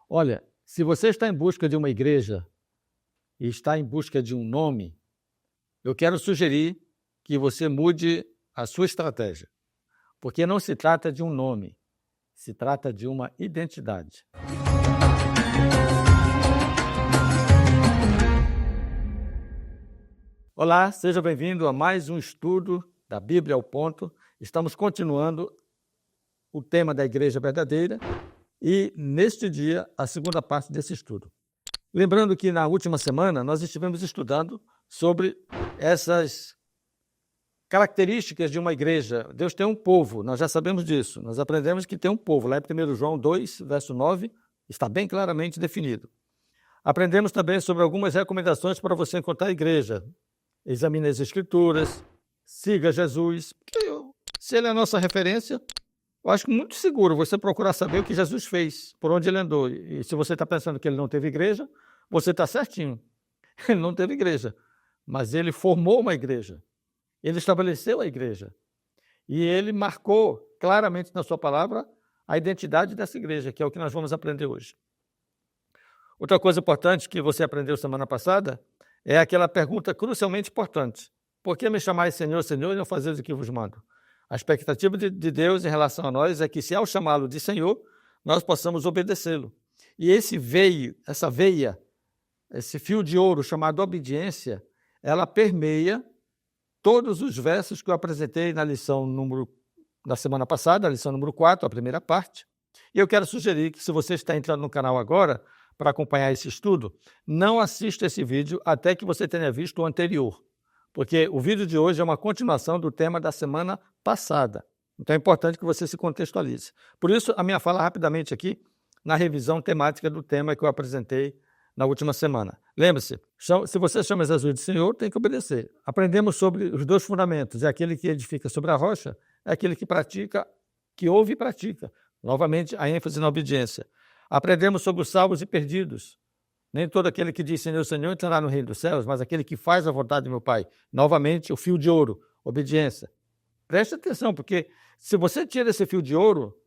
Olha, se você está em busca de uma igreja e está em busca de um nome, eu quero sugerir que você mude a sua estratégia, porque não se trata de um nome, se trata de uma identidade. Olá, seja bem-vindo a mais um estudo da Bíblia ao Ponto. Estamos continuando o tema da Igreja Verdadeira e, neste dia, a segunda parte desse estudo. Lembrando que na última semana nós estivemos estudando sobre essas características de uma igreja. Deus tem um povo, nós já sabemos disso. Nós aprendemos que tem um povo. Lá em 1 João 2, verso 9, está bem claramente definido. Aprendemos também sobre algumas recomendações para você encontrar a igreja. Examine as Escrituras, siga Jesus. Se ele é a nossa referência, eu acho muito seguro você procurar saber o que Jesus fez, por onde ele andou. E se você está pensando que ele não teve igreja, você está certinho. Ele não teve igreja, mas ele formou uma igreja. Ele estabeleceu a igreja. E ele marcou claramente na sua palavra a identidade dessa igreja, que é o que nós vamos aprender hoje. Outra coisa importante que você aprendeu semana passada é aquela pergunta crucialmente importante. Por que me chamais Senhor, Senhor, e não fazeis o que vos mando? A expectativa de Deus em relação a nós é que, se ao chamá-lo de Senhor, nós possamos obedecê-lo. E essa veia, esse fio de ouro chamado obediência, ela permeia todos os versos que eu apresentei na da semana passada, a lição número 4, a primeira parte. E eu quero sugerir que, se você está entrando no canal agora, para acompanhar esse estudo, não assista esse vídeo até que você tenha visto o anterior, porque o vídeo de hoje é uma continuação do tema da semana passada. Então é importante que você se contextualize. Por isso, a minha fala rapidamente aqui na revisão temática do tema que eu apresentei na última semana. Lembre-se, se você chama Jesus de Senhor, tem que obedecer. Aprendemos sobre os dois fundamentos. É aquele que edifica sobre a rocha, é aquele que pratica, que ouve e pratica. Novamente, a ênfase na obediência. Aprendemos sobre os salvos e perdidos. Nem todo aquele que diz Senhor, Senhor entrará no reino dos céus, mas aquele que faz a vontade do meu Pai. Novamente, o fio de ouro, obediência. Preste atenção, porque se você tira esse fio de ouro,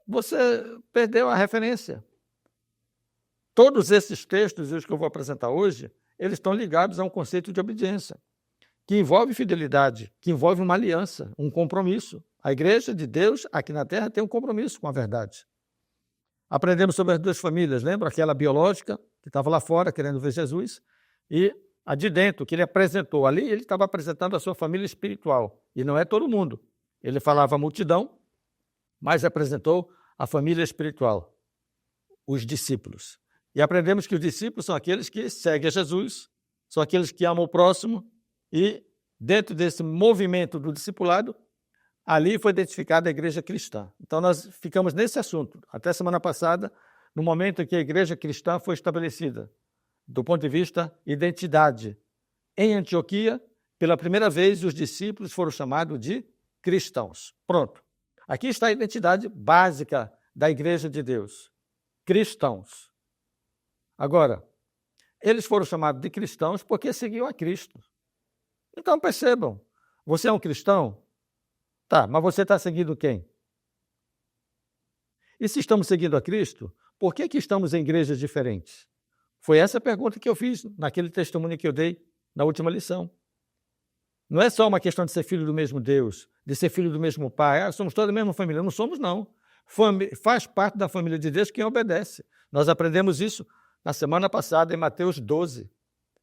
você perdeu a referência. Todos esses textos, e os que eu vou apresentar hoje, eles estão ligados a um conceito de obediência, que envolve fidelidade, que envolve uma aliança, um compromisso. A igreja de Deus, aqui na terra, tem um compromisso com a verdade. Aprendemos sobre as duas famílias, lembra? Aquela biológica, que estava lá fora querendo ver Jesus, e a de dentro, que ele apresentou. Ali ele estava apresentando a sua família espiritual, e não é todo mundo. Ele falava a multidão, mas apresentou a família espiritual, os discípulos. E aprendemos que os discípulos são aqueles que seguem a Jesus, são aqueles que amam o próximo, e dentro desse movimento do discipulado, ali foi identificada a igreja cristã. Então nós ficamos nesse assunto, até semana passada, no momento em que a igreja cristã foi estabelecida, do ponto de vista identidade. Em Antioquia, pela primeira vez, os discípulos foram chamados de cristãos. Pronto. Aqui está a identidade básica da igreja de Deus. Cristãos. Agora, eles foram chamados de cristãos porque seguiam a Cristo. Então percebam, você é um cristão? Tá, mas você está seguindo quem? E se estamos seguindo a Cristo, por que estamos em igrejas diferentes? Foi essa a pergunta que eu fiz naquele testemunho que eu dei na última lição. Não é só uma questão de ser filho do mesmo Deus, de ser filho do mesmo Pai. Somos toda a mesma família. Não somos, não. Faz parte da família de Deus quem obedece. Nós aprendemos isso na semana passada em Mateus 12.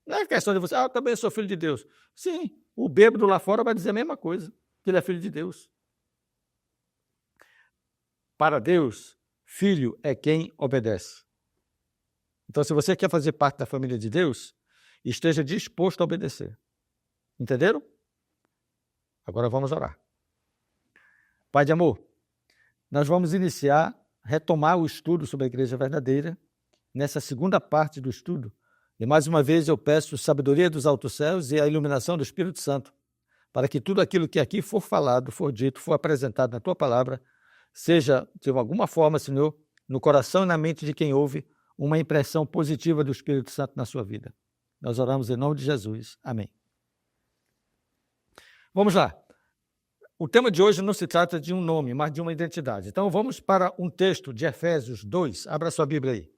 Não é questão de você, eu também sou filho de Deus. Sim, o bêbado lá fora vai dizer a mesma coisa, que ele é filho de Deus. Para Deus, filho é quem obedece. Então, se você quer fazer parte da família de Deus, esteja disposto a obedecer. Entenderam? Agora vamos orar. Pai de amor, nós vamos retomar o estudo sobre a Igreja Verdadeira, nessa segunda parte do estudo. E mais uma vez eu peço sabedoria dos altos céus e a iluminação do Espírito Santo, para que tudo aquilo que aqui for falado, for dito, for apresentado na Tua palavra, seja, de alguma forma, Senhor, no coração e na mente de quem ouve, uma impressão positiva do Espírito Santo na sua vida. Nós oramos em nome de Jesus. Amém. Vamos lá. o tema de hoje não se trata de um nome, mas de uma identidade. Então, vamos para um texto de Efésios 2. Abra sua Bíblia aí.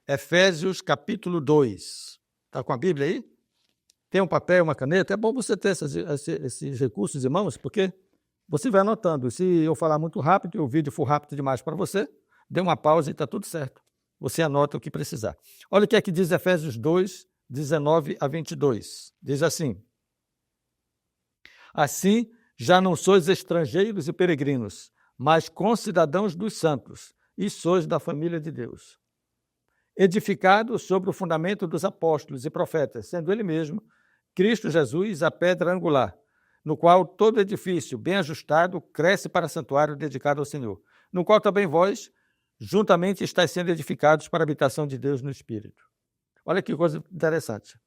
Efésios, capítulo 2. Está com a Bíblia aí? Tem um papel, uma caneta? É bom você ter esses recursos em mãos, porque você vai anotando. Se eu falar muito rápido e o vídeo for rápido demais para você, dê uma pausa e está tudo certo. Você anota o que precisar. Olha o que é que diz Efésios 2, 19 a 22. Diz assim: assim, já não sois estrangeiros e peregrinos, mas concidadãos dos santos, e sois da família de Deus, edificados sobre o fundamento dos apóstolos e profetas, sendo ele mesmo, Cristo Jesus, a pedra angular, no qual todo edifício bem ajustado cresce para santuário dedicado ao Senhor, no qual também vós, juntamente, estáis sendo edificados para a habitação de Deus no Espírito. Olha que coisa interessante.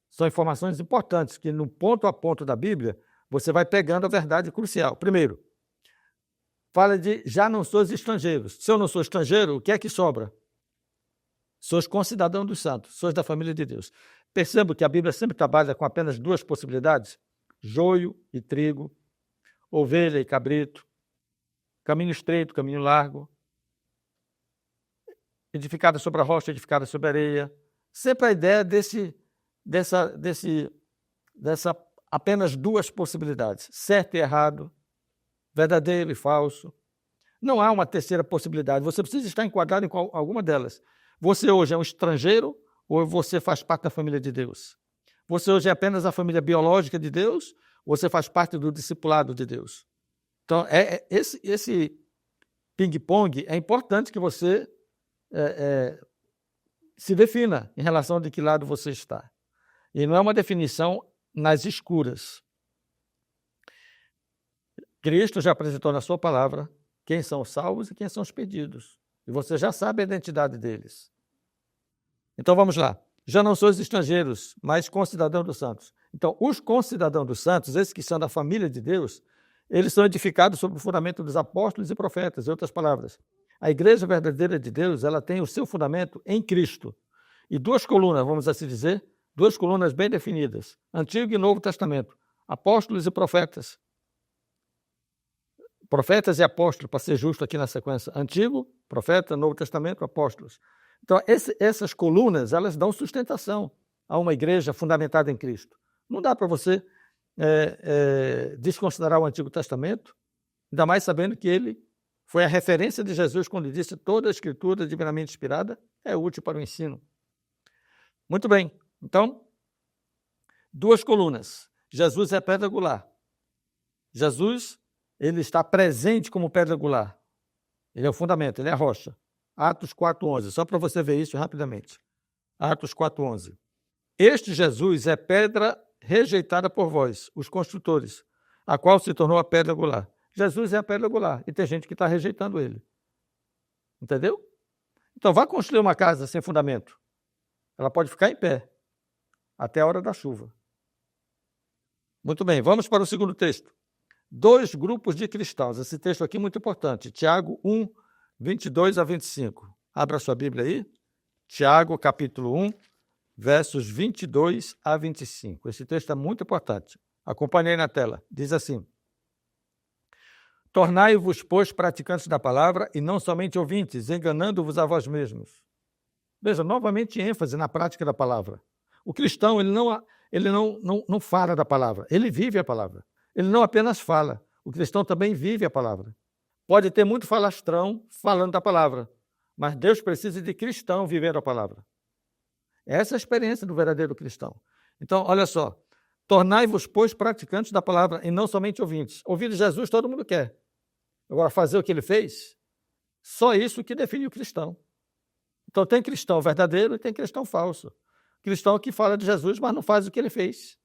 São informações importantes que, no ponto a ponto da Bíblia, você vai pegando a verdade crucial. Primeiro, fala de já não sois estrangeiros. Se eu não sou estrangeiro, o que é que sobra? Sois concidadão dos santos, sois da família de Deus. Percebo que a Bíblia sempre trabalha com apenas duas possibilidades: joio e trigo, ovelha e cabrito, caminho estreito, caminho largo, edificada sobre a rocha, edificada sobre a areia. Sempre a ideia dessa apenas duas possibilidades, certo e errado, verdadeiro e falso. Não há uma terceira possibilidade, você precisa estar enquadrado em alguma delas. Você hoje é um estrangeiro ou você faz parte da família de Deus? Você hoje é apenas a família biológica de Deus ou você faz parte do discipulado de Deus? Então, esse ping-pong é importante que você se defina em relação a de que lado você está. E não é uma definição nas escuras. Cristo já apresentou na sua palavra quem são os salvos e quem são os perdidos. E você já sabe a identidade deles. Então vamos lá. Já não sois estrangeiros, mas concidadãos dos santos. Então, os concidadãos dos santos, esses que são da família de Deus, eles são edificados sobre o fundamento dos apóstolos e profetas. Em outras palavras, a igreja verdadeira de Deus, ela tem o seu fundamento em Cristo. E duas colunas, vamos assim dizer, duas colunas bem definidas, Antigo e Novo Testamento, apóstolos e profetas. Profetas e apóstolos, para ser justo aqui na sequência, Antigo, profeta, Novo Testamento, apóstolos. Então, essas colunas, elas dão sustentação a uma igreja fundamentada em Cristo. Não dá para você desconsiderar o Antigo Testamento, ainda mais sabendo que ele foi a referência de Jesus quando ele disse: toda a escritura divinamente inspirada é útil para o ensino. Muito bem, então, duas colunas. Jesus é a pedra angular. Jesus, ele está presente como pedra angular. Ele é o fundamento, ele é a rocha. Atos 4:11, só para você ver isso rapidamente. Atos 4:11. Este Jesus é pedra rejeitada por vós, os construtores, a qual se tornou a pedra angular. Jesus é a pedra angular e tem gente que está rejeitando ele. Entendeu? Então, vá construir uma casa sem fundamento. Ela pode ficar em pé até a hora da chuva. Muito bem, vamos para o segundo texto. Dois grupos de cristãos. Esse texto aqui é muito importante. Tiago 1, 22 a 25. Abra sua Bíblia aí. Tiago, capítulo 1, versos 22 a 25. Esse texto é muito importante. Acompanhe aí na tela. Diz assim: tornai-vos, pois, praticantes da palavra e não somente ouvintes, enganando-vos a vós mesmos. Veja, novamente ênfase na prática da palavra. O cristão, ele não fala da palavra, ele vive a palavra. Ele não apenas fala, o cristão também vive a palavra. Pode ter muito falastrão falando da palavra, mas Deus precisa de cristão vivendo a palavra. Essa é a experiência do verdadeiro cristão. Então, olha só, tornai-vos, pois, praticantes da palavra e não somente ouvintes. Ouvir Jesus todo mundo quer. Agora, fazer o que ele fez, só isso que define o cristão. Então, tem cristão verdadeiro e tem cristão falso. Cristão que fala de Jesus, mas não faz o que ele fez.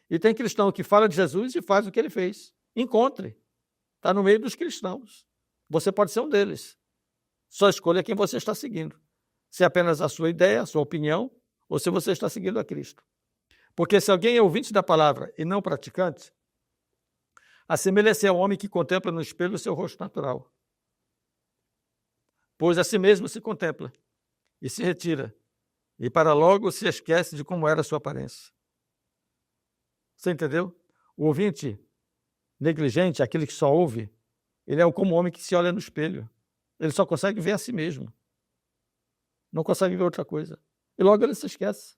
E tem cristão que fala de Jesus e faz o que ele fez. Encontre. Está no meio dos cristãos. Você pode ser um deles. Só escolha quem você está seguindo. Se é apenas a sua ideia, a sua opinião, ou se você está seguindo a Cristo. Porque se alguém é ouvinte da palavra e não praticante, assemelha-se ao homem que contempla no espelho o seu rosto natural. Pois a si mesmo se contempla e se retira, e para logo se esquece de como era a sua aparência. Você entendeu? O ouvinte negligente, aquele que só ouve, ele é como um homem que se olha no espelho. Ele só consegue ver a si mesmo. Não consegue ver outra coisa. E logo ele se esquece.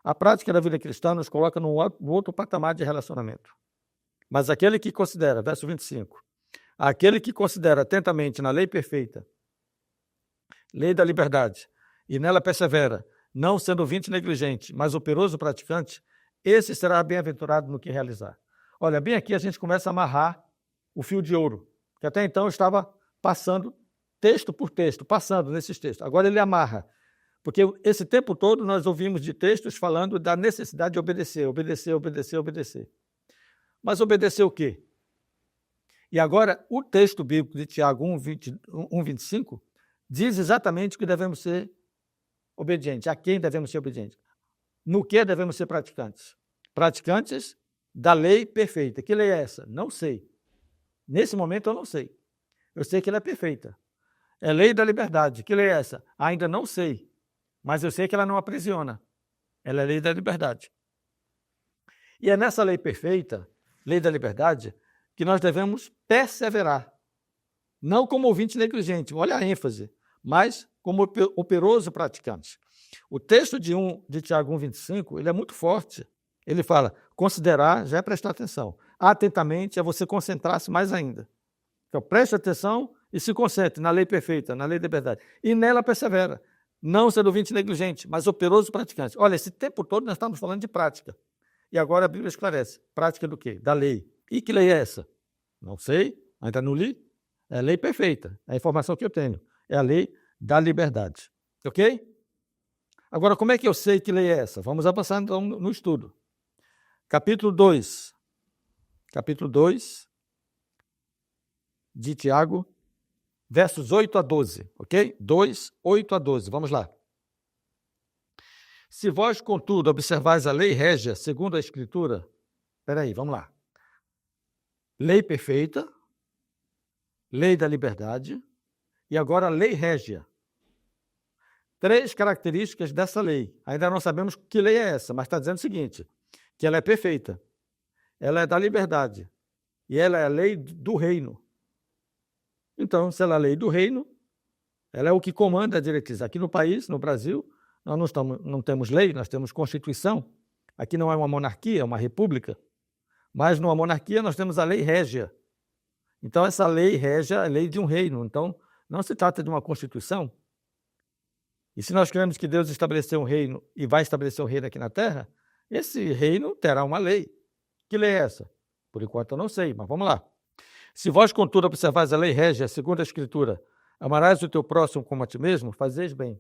A prática da vida cristã nos coloca num outro patamar de relacionamento. Mas aquele que considera, verso 25, aquele que considera atentamente na lei perfeita, lei da liberdade, e nela persevera, não sendo ouvinte negligente, mas operoso praticante, esse será bem-aventurado no que realizar. Olha, bem aqui a gente começa a amarrar o fio de ouro, que até então eu estava passando texto por texto, passando nesses textos. Agora ele amarra, porque esse tempo todo nós ouvimos de textos falando da necessidade de obedecer, obedecer, obedecer, obedecer. Mas obedecer o quê? E agora o texto bíblico de Tiago 1:25 diz exatamente o que devemos ser obedientes, a quem devemos ser obedientes. No que devemos ser praticantes? Praticantes da lei perfeita. Que lei é essa? Não sei. Nesse momento eu não sei. Eu sei que ela é perfeita. É lei da liberdade. Que lei é essa? Ainda não sei. Mas eu sei que ela não aprisiona. Ela é lei da liberdade. E é nessa lei perfeita, lei da liberdade, que nós devemos perseverar. Não como ouvinte negligente, olha a ênfase, mas como operoso praticante. O texto de Tiago 1:25, ele é muito forte. Ele fala, considerar, já é prestar atenção. Atentamente é você concentrar-se mais ainda. Então, preste atenção e se concentre na lei perfeita, na lei da liberdade. E nela persevera. Não sendo ouvinte negligente, mas operoso praticante. Olha, esse tempo todo nós estamos falando de prática. E agora a Bíblia esclarece. Prática do quê? Da lei. E que lei é essa? Não sei, ainda não li. É a lei perfeita, é a informação que eu tenho. É a lei da liberdade. Ok? Agora, como é que eu sei que lei é essa? Vamos avançar então no estudo. Capítulo 2 de Tiago, versos 8 a 12, ok? 2, 8 a 12, vamos lá. Se vós, contudo, observais a lei régia, segundo a Escritura, vamos lá. Lei perfeita, lei da liberdade e agora lei régia. 3 características dessa lei. Ainda não sabemos que lei é essa, mas está dizendo o seguinte, que ela é perfeita, ela é da liberdade e ela é a lei do reino. Então, se ela é a lei do reino, ela é o que comanda a diretriz. Aqui no país, no Brasil, nós não temos lei, nós temos Constituição. Aqui não é uma monarquia, é uma república. Mas numa monarquia nós temos a lei régia. Então, essa lei régia é a lei de um reino. Então, não se trata de uma Constituição. E se nós queremos que Deus estabeleceu um reino e vai estabelecer um reino aqui na Terra, esse reino terá uma lei. Que lei é essa? Por enquanto eu não sei, mas vamos lá. Se vós, contudo, observais a lei régia, segundo a Escritura, amarás o teu próximo como a ti mesmo, fazeis bem.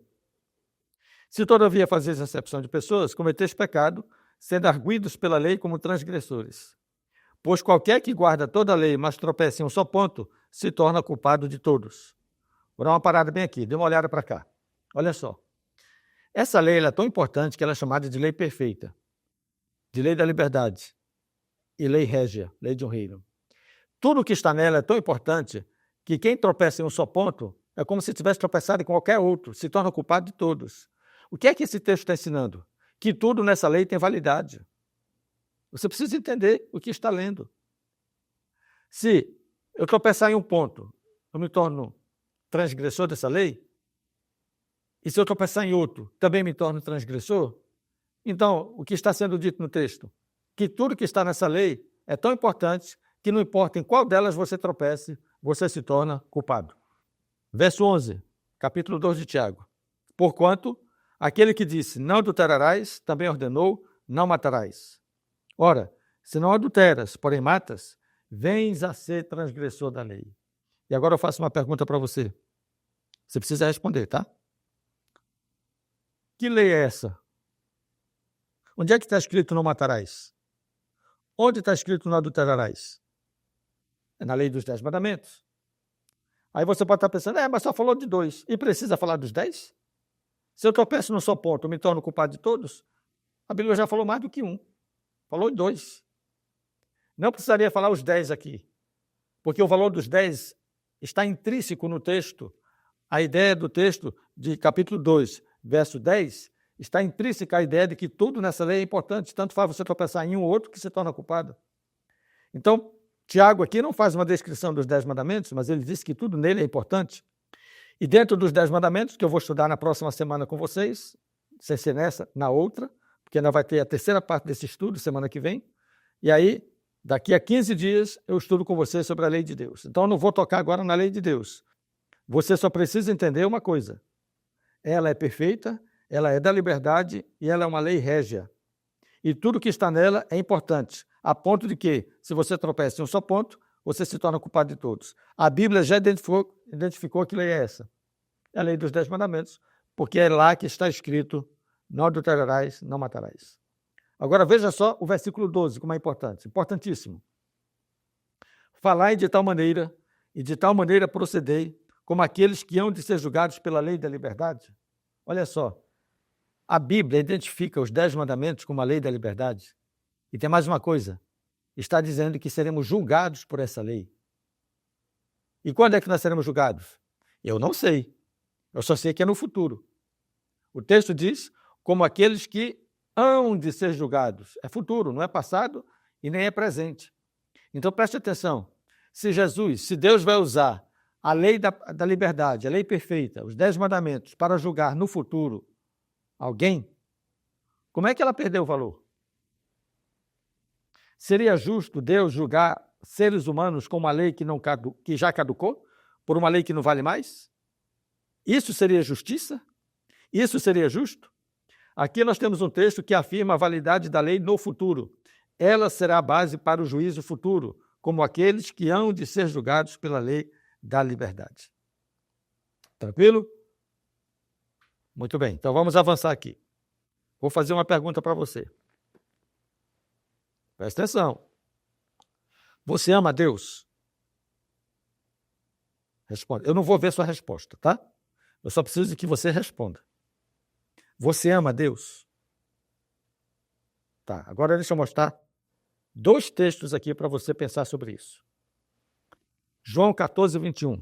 Se todavia fazeis acepção de pessoas, cometeis pecado, sendo arguidos pela lei como transgressores. Pois qualquer que guarda toda a lei, mas tropeça em um só ponto, se torna culpado de todos. Vou dar uma parada bem aqui, dê uma olhada para cá. Olha só. Essa lei é tão importante que ela é chamada de lei perfeita, de lei da liberdade e lei régia, lei de um reino. Tudo que está nela é tão importante que quem tropeça em um só ponto é como se tivesse tropeçado em qualquer outro, se torna culpado de todos. O que é que esse texto está ensinando? Que tudo nessa lei tem validade. Você precisa entender o que está lendo. Se eu tropeçar em um ponto, eu me torno transgressor dessa lei, e se eu tropeçar em outro, também me torno transgressor, então, o que está sendo dito no texto? Que tudo que está nessa lei é tão importante que não importa em qual delas você tropece, você se torna culpado. Verso 11, capítulo 2 de Tiago. Porquanto, aquele que disse, não adulterarás, também ordenou, não matarás. Ora, se não adulteras, porém matas, vens a ser transgressor da lei. E agora eu faço uma pergunta para você. Você precisa responder, tá? Que lei é essa? Onde é que está escrito não matarás? Onde está escrito não adulterarás? É na lei dos 10 mandamentos. Aí você pode estar pensando, mas só falou de 2. E precisa falar dos 10? Se eu tropeço num só ponto, eu me torno culpado de todos? A Bíblia já falou mais do que 1. Falou em 2. Não precisaria falar os 10 aqui, porque o valor dos 10 está intrínseco no texto. A ideia do texto de capítulo 2, verso 10, está intrínseca a ideia de que tudo nessa lei é importante, tanto faz você tropeçar em um ou outro que se torna culpado. Então, Tiago aqui não faz uma descrição dos 10 mandamentos, mas ele diz que tudo nele é importante. E dentro dos 10 mandamentos, que eu vou estudar na próxima semana com vocês, sem ser nessa, na outra, porque ainda vai ter a terceira parte desse estudo, semana que vem, e aí, daqui a 15 dias, eu estudo com vocês sobre a lei de Deus. Então, eu não vou tocar agora na lei de Deus. Você só precisa entender uma coisa. Ela é perfeita, ela é da liberdade e ela é uma lei régia. E tudo que está nela é importante, a ponto de que, se você tropeça em um só ponto, você se torna culpado de todos. A Bíblia já identificou que lei é essa. É a lei dos 10 mandamentos, porque é lá que está escrito: não adulterarás, não matarás. Agora veja só o versículo 12, como é importante, importantíssimo. Falai de tal maneira, e de tal maneira procedei, como aqueles que hão de ser julgados pela lei da liberdade. Olha só, a Bíblia identifica os 10 mandamentos como a lei da liberdade. E tem mais uma coisa, está dizendo que seremos julgados por essa lei. E quando é que nós seremos julgados? Eu não sei, eu só sei que é no futuro. O texto diz, como aqueles que hão de ser julgados. É futuro, não é passado e nem é presente. Então preste atenção, se Deus vai usar a lei da liberdade, a lei perfeita, os 10 mandamentos, para julgar no futuro alguém, como é que ela perdeu o valor? Seria justo Deus julgar seres humanos com uma lei que já caducou, por uma lei que não vale mais? Isso seria justiça? Isso seria justo? Aqui nós temos um texto que afirma a validade da lei no futuro. Ela será a base para o juízo futuro, como aqueles que hão de ser julgados pela lei da liberdade. Tranquilo? Muito bem, então vamos avançar aqui. Vou fazer uma pergunta para você. Presta atenção. Você ama a Deus? Responda. Eu não vou ver sua resposta, tá? Eu só preciso de que você responda. Você ama a Deus? Tá, agora deixa eu mostrar 2 textos aqui para você pensar sobre isso. João 14, 21.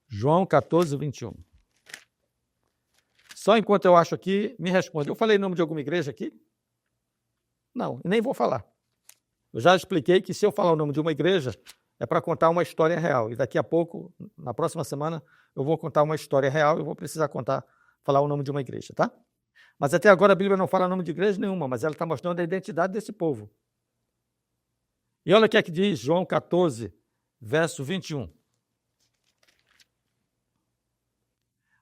João 14, 21. Só enquanto eu acho aqui, me responde. Eu falei em nome de alguma igreja aqui? Não, nem vou falar. Eu já expliquei que se eu falar o nome de uma igreja, é para contar uma história real. E daqui a pouco, na próxima semana, eu vou contar uma história real e vou precisar falar o nome de uma igreja, tá? Mas até agora a Bíblia não fala o nome de igreja nenhuma, mas ela está mostrando a identidade desse povo. E olha o que é que diz João 14, verso 21.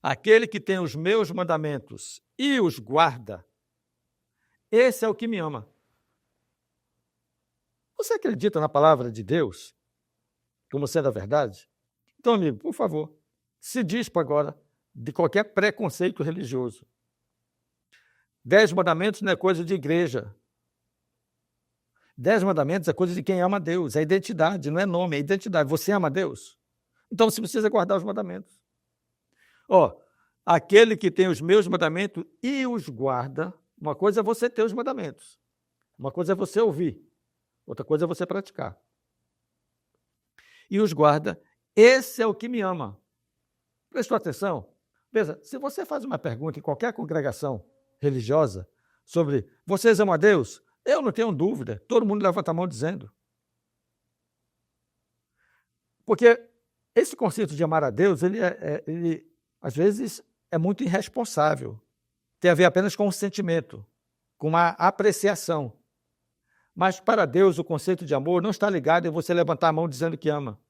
Aquele que tem os meus mandamentos e os guarda, esse é o que me ama. Você acredita na palavra de Deus como sendo a verdade? Então, amigo, por favor, se dispa agora de qualquer preconceito religioso. 10 mandamentos não é coisa de igreja. 10 mandamentos é coisa de quem ama a Deus, é identidade, não é nome, é identidade. Você ama a Deus? Então você precisa guardar os mandamentos. Aquele que tem os meus mandamentos e os guarda, uma coisa é você ter os mandamentos, uma coisa é você ouvir, outra coisa é você praticar. E os guarda, esse é o que me ama. Prestou atenção? Veja, se você faz uma pergunta em qualquer congregação religiosa sobre vocês amam a Deus, eu não tenho dúvida, todo mundo levanta a mão dizendo. Porque esse conceito de amar a Deus, ele às vezes é muito irresponsável. Tem a ver apenas com um sentimento, com uma apreciação. Mas para Deus o conceito de amor não está ligado em você levantar a mão dizendo que ama.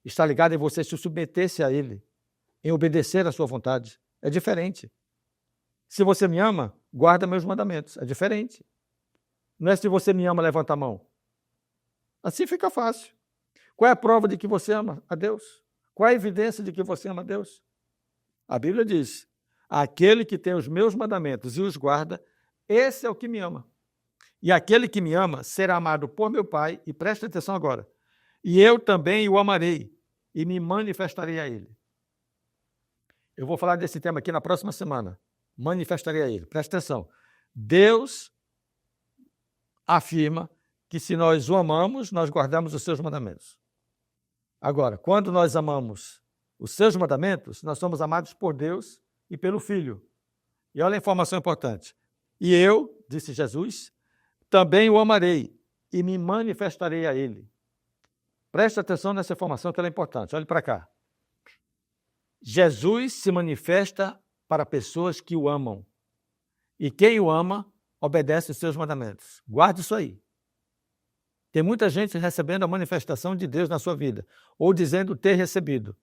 Está ligado em você se submeter-se a Ele, em obedecer à sua vontade. É diferente. Se você me ama, guarda meus mandamentos. É diferente. Não é se você me ama, levanta a mão. Assim fica fácil. Qual é a prova de que você ama a Deus? Qual é a evidência de que você ama a Deus? A Bíblia diz, aquele que tem os meus mandamentos e os guarda, esse é o que me ama. E aquele que me ama será amado por meu Pai, e preste atenção agora, e eu também o amarei e me manifestarei a ele. Eu vou falar desse tema aqui na próxima semana. Manifestarei a ele. Preste atenção. Deus afirma que se nós o amamos, nós guardamos os seus mandamentos. Agora, quando nós amamos os seus mandamentos, nós somos amados por Deus e pelo Filho. E olha a informação importante. E eu, disse Jesus, também o amarei e me manifestarei a ele. Preste atenção nessa informação que ela é importante. Olhe para cá. Jesus se manifesta para pessoas que o amam. E quem o ama, obedece os seus mandamentos. Guarde isso aí. Tem muita gente recebendo a manifestação de Deus na sua vida, ou dizendo ter recebido.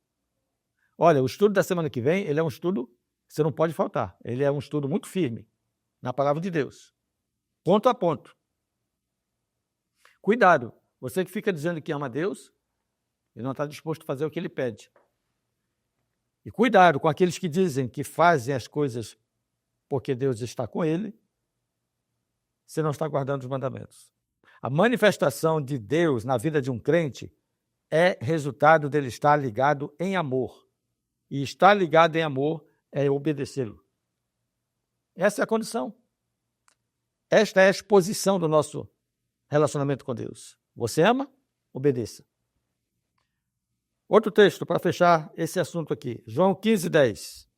Olha, o estudo da semana que vem, ele é um estudo que você não pode faltar. Ele é um estudo muito firme na palavra de Deus. Ponto a ponto. Cuidado, você que fica dizendo que ama Deus, ele não está disposto a fazer o que ele pede. E cuidado com aqueles que dizem que fazem as coisas porque Deus está com ele, você não está guardando os mandamentos. A manifestação de Deus na vida de um crente é resultado dele estar ligado em amor. E estar ligado em amor é obedecê-lo. Essa é a condição. Esta é a exposição do nosso relacionamento com Deus. Você ama? Obedeça. Outro texto para fechar esse assunto aqui. João 15:10.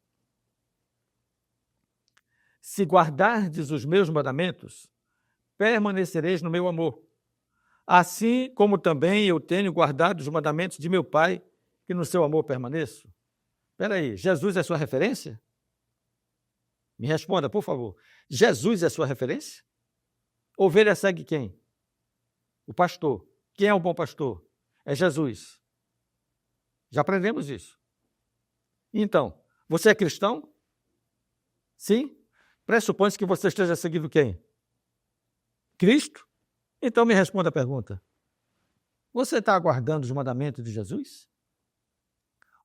Se guardardes os meus mandamentos, permanecereis no meu amor. Assim como também eu tenho guardado os mandamentos de meu Pai, que no seu amor permaneço. Espera aí, Jesus é sua referência? Me responda, por favor. Jesus é sua referência? Ovelha segue quem? O pastor. Quem é o bom pastor? É Jesus. Já aprendemos isso. Então, você é cristão? Sim? Pressupõe-se que você esteja seguindo quem? Cristo? Então me responda a pergunta. Você está aguardando os mandamentos de Jesus?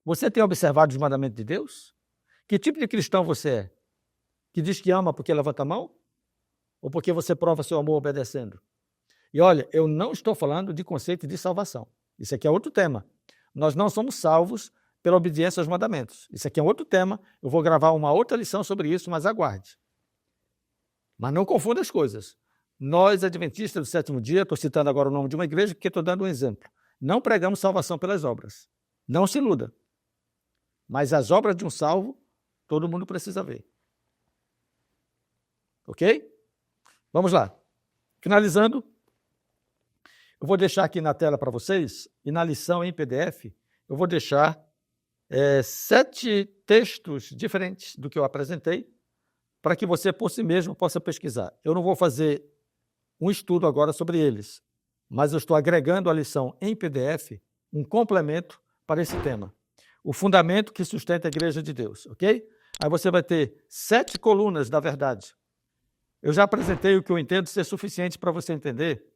Você tem observado os mandamentos de Deus? Que tipo de cristão você é? Que diz que ama porque levanta a mão? Ou porque você prova seu amor obedecendo? E olha, eu não estou falando de conceito de salvação. Isso aqui é outro tema. Nós não somos salvos pela obediência aos mandamentos. Isso aqui é outro tema. Eu vou gravar uma outra lição sobre isso, mas aguarde. Mas não confunda as coisas. Nós, adventistas do sétimo dia, estou citando agora o nome de uma igreja porque estou dando um exemplo. Não pregamos salvação pelas obras. Não se iluda. Mas as obras de um salvo, todo mundo precisa ver. Ok? Vamos lá. Finalizando, eu vou deixar aqui na tela para vocês, e na lição em PDF, eu vou deixar 7 textos diferentes do que eu apresentei, para que você por si mesmo possa pesquisar. Eu não vou fazer um estudo agora sobre eles, mas eu estou agregando à lição em PDF um complemento para esse tema. O fundamento que sustenta a Igreja de Deus, ok? Aí você vai ter 7 colunas da verdade. Eu já apresentei o que eu entendo ser suficiente para você entender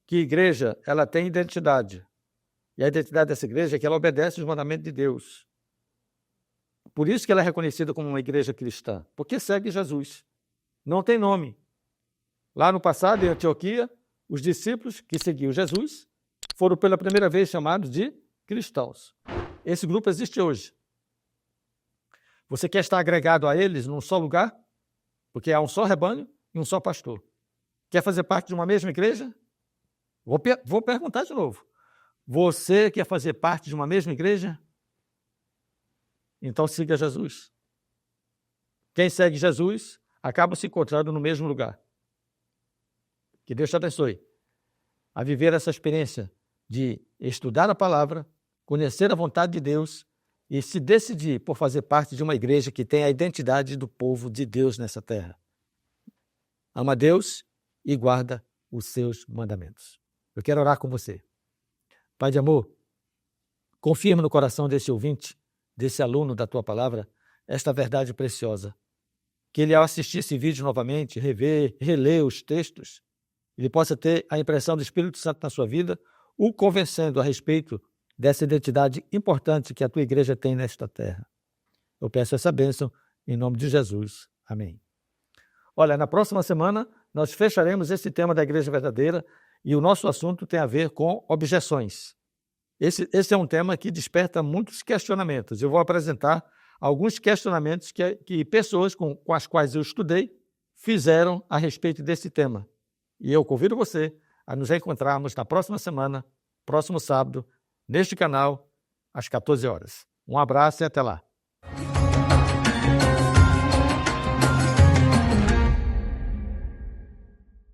que igreja, ela tem identidade. E a identidade dessa igreja é que ela obedece os mandamentos de Deus. Por isso que ela é reconhecida como uma igreja cristã, porque segue Jesus. Não tem nome. Lá no passado, em Antioquia, os discípulos que seguiam Jesus foram pela primeira vez chamados de cristãos. Esse grupo existe hoje. Você quer estar agregado a eles num só lugar? Porque há um só rebanho e um só pastor. Quer fazer parte de uma mesma igreja? Vou perguntar de novo. Você quer fazer parte de uma mesma igreja? Então siga Jesus. Quem segue Jesus acaba se encontrando no mesmo lugar. Que Deus te abençoe a viver essa experiência de estudar a palavra, conhecer a vontade de Deus e se decidir por fazer parte de uma igreja que tem a identidade do povo de Deus nessa terra. Ama Deus e guarda os seus mandamentos. Eu quero orar com você. Pai de amor, confirma no coração desse ouvinte, desse aluno da tua palavra, esta verdade preciosa. Que ele, ao assistir esse vídeo novamente, reler os textos, ele possa ter a impressão do Espírito Santo na sua vida, o convencendo a respeito dessa identidade importante que a tua igreja tem nesta terra. Eu peço essa bênção em nome de Jesus. Amém. Olha, na próxima semana nós fecharemos esse tema da igreja verdadeira e o nosso assunto tem a ver com objeções. Esse é um tema que desperta muitos questionamentos. Eu vou apresentar alguns questionamentos que pessoas com as quais eu estudei fizeram a respeito desse tema. E eu convido você a nos encontrarmos na próxima semana, próximo sábado, neste canal, às 14 horas. Um abraço e até lá.